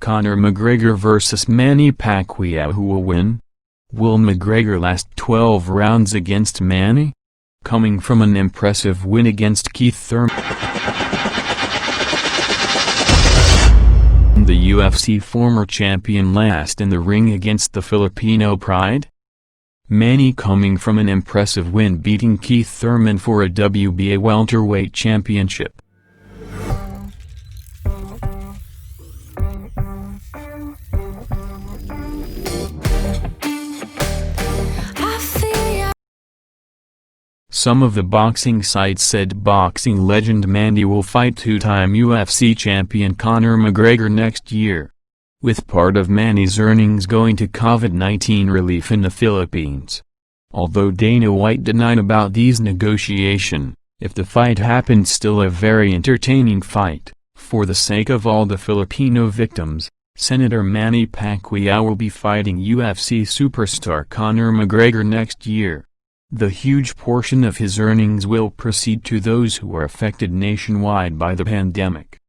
Conor McGregor vs Manny Pacquiao. Who will win? Will McGregor last 12 rounds against Manny? Coming from an impressive win against Keith Thurman, the UFC former champion last in the ring against the Filipino pride? Manny coming from an impressive win beating Keith Thurman for a WBA welterweight championship. Some of the boxing sites said boxing legend Manny will fight two-time UFC champion Conor McGregor next year, with part of Manny's earnings going to COVID-19 relief in the Philippines. Although Dana White denied about these negotiations, if the fight happened, still a very entertaining fight. For the sake of all the Filipino victims, Senator Manny Pacquiao will be fighting UFC superstar Conor McGregor next year. The huge portion of his earnings will proceed to those who are affected nationwide by the pandemic.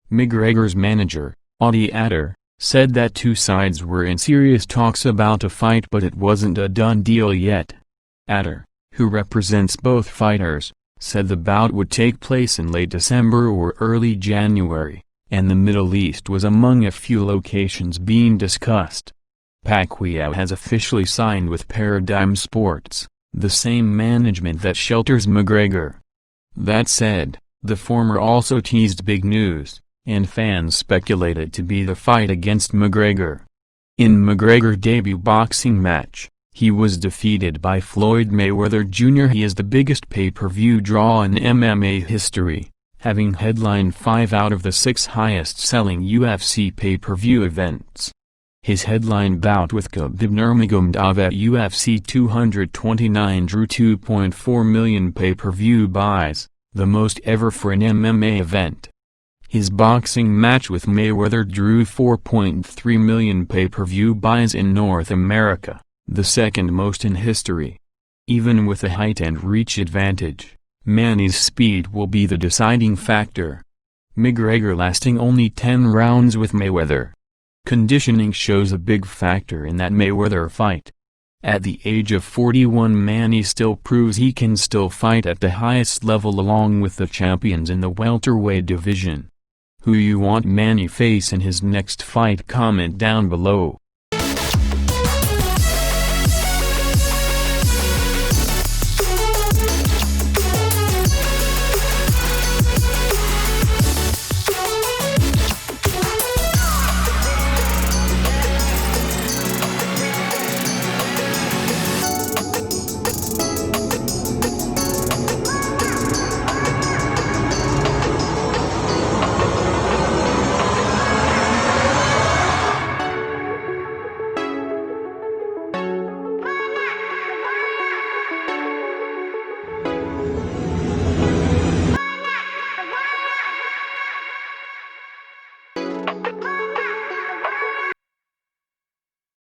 McGregor's manager, Audie Atter, said that two sides were in serious talks about a fight, but it wasn't a done deal yet. Atter, who represents both fighters, said the bout would take place in late December or early January, and the Middle East was among a few locations being discussed. Pacquiao has officially signed with Paradigm Sports, the same management that shelters McGregor. That said, the former also teased big news, and fans speculated to be the fight against McGregor. In McGregor's debut boxing match, he was defeated by Floyd Mayweather Jr. He is the biggest pay-per-view draw in MMA history, having headlined 5 out of the 6 highest-selling UFC pay-per-view events. His headline bout with Khabib Nurmagomedov at UFC 229 drew 2.4 million pay-per-view buys, the most ever for an MMA event. His boxing match with Mayweather drew 4.3 million pay-per-view buys in North America, the second most in history. Even with a height and reach advantage, Manny's speed will be the deciding factor. McGregor lasting only 10 rounds with Mayweather. Conditioning shows a big factor in that Mayweather fight. At the age of 41, Manny still proves he can still fight at the highest level along with the champions in the welterweight division. Who you want Manny face in his next fight? Comment down below.